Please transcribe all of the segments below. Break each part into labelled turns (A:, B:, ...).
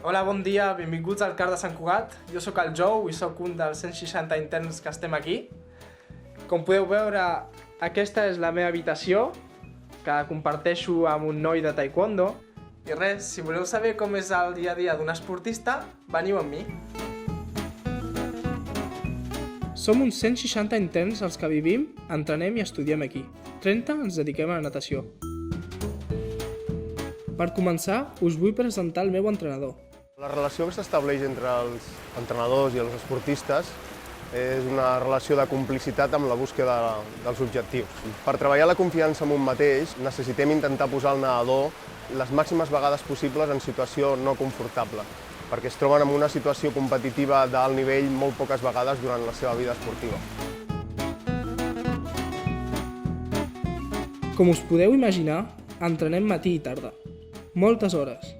A: Hola, bon dia, benvinguts al CAR de Sant Cugat. Jo sóc el Jou i sóc un dels 160 interns que estem aquí. Com podeu veure, aquesta és la meva habitació, que comparteixo amb un noi de taekwondo. I res, si voleu saber com és el dia a dia d'un esportista, veniu amb mi. Som uns 160 interns els que vivim, entrenem i estudiem aquí. 30 ens dediquem a la natació. Per començar, us vull presentar el meu entrenador.
B: La relació que s'estableix entre els entrenadors i els esportistes és una relació de complicitat amb la búsqueda dels objectius. Per treballar la confiança en un mateix, necessitem intentar posar el nedador les màximes vegades possibles en situació no confortable, perquè es troben en una situació competitiva d'alt nivell molt poques vegades durant la seva vida esportiva.
A: Com us podeu imaginar, entrenem matí i tarda. Moltes hores.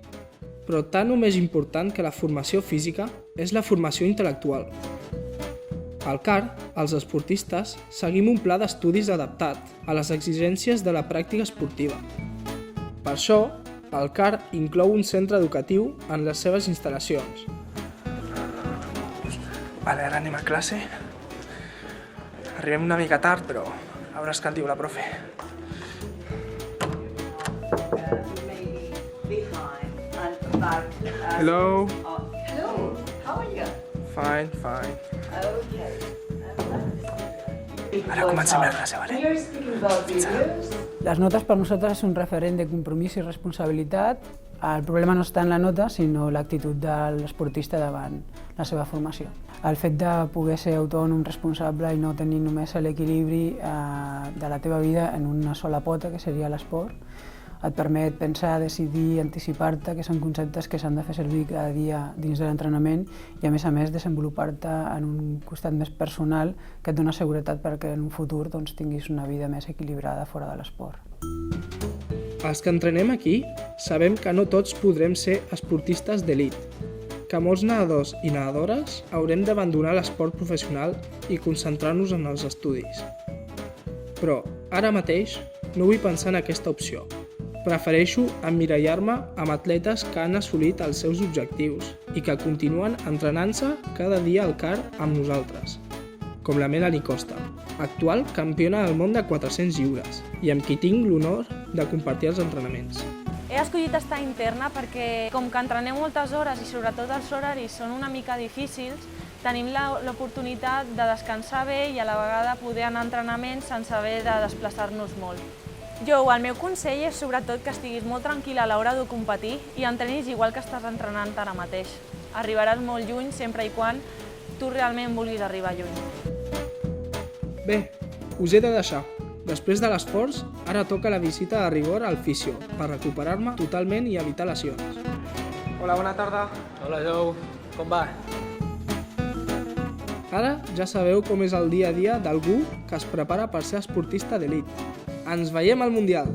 A: Però tant o més important que la formació física és la formació intel·lectual. Al CAR, els esportistes seguim un pla d'estudis adaptat a les exigències de la pràctica esportiva. Per això, el CAR inclou un centre educatiu en les seves instal·lacions. Vale, ara anem a classe. Arribem una mica tard, però a veure què en diu la profe. Hello.
C: Hello, how are you?
A: Fine, fine.
C: Okay.
A: Ara comencem la classe, vale?
C: We are speaking about reviews.
D: Les notes per nosaltres és un referent de compromís i responsabilitat. El problema no està en la nota, sinó l'actitud de l'esportista davant la seva formació. El fet de poder ser autònom, responsable i no tenir només l'equilibri de la teva vida en una sola pota, que seria l'esport, et permet pensar, decidir, anticipar-te, que són conceptes que s'han de fer servir cada dia dins de l'entrenament i, a més, desenvolupar-te en un costat més personal que et dona seguretat perquè en un futur tinguis una vida més equilibrada fora de l'esport.
A: Els que entrenem aquí sabem que no tots podrem ser esportistes d'elit, que molts nedadors i nedadores haurem d'abandonar l'esport professional i concentrar-nos en els estudis. Però, ara mateix, no vull pensar en aquesta opció. Prefereixo emmirallar-me amb atletes que han assolit els seus objectius i que continuen entrenant-se cada dia al CAR amb nosaltres, com la Melanie Costa, actual campiona del món de 400 lliures i amb qui tinc l'honor de compartir els entrenaments.
E: He escollit estar interna perquè, com que entrenem moltes hores i sobretot els horaris són una mica difícils, tenim l'oportunitat de descansar bé i a la vegada poder anar a entrenaments sense haver de desplaçar-nos molt. Jo, el meu consell és sobretot que estiguis molt tranquil a l'hora de competir i entrenis igual que estàs entrenant ara mateix. Arribaràs molt lluny sempre i quan tu realment vulguis arribar lluny.
A: Bé, us he de deixar. Després de l'esforç, ara toca la visita de rigor al fisio per recuperar-me totalment i evitar lesions. Hola, bona tarda.
F: Hola, Jou. Com va?
A: Ara ja sabeu com és el dia a dia d'algú que es prepara per ser esportista d'elit. Ens veiem al Mundial!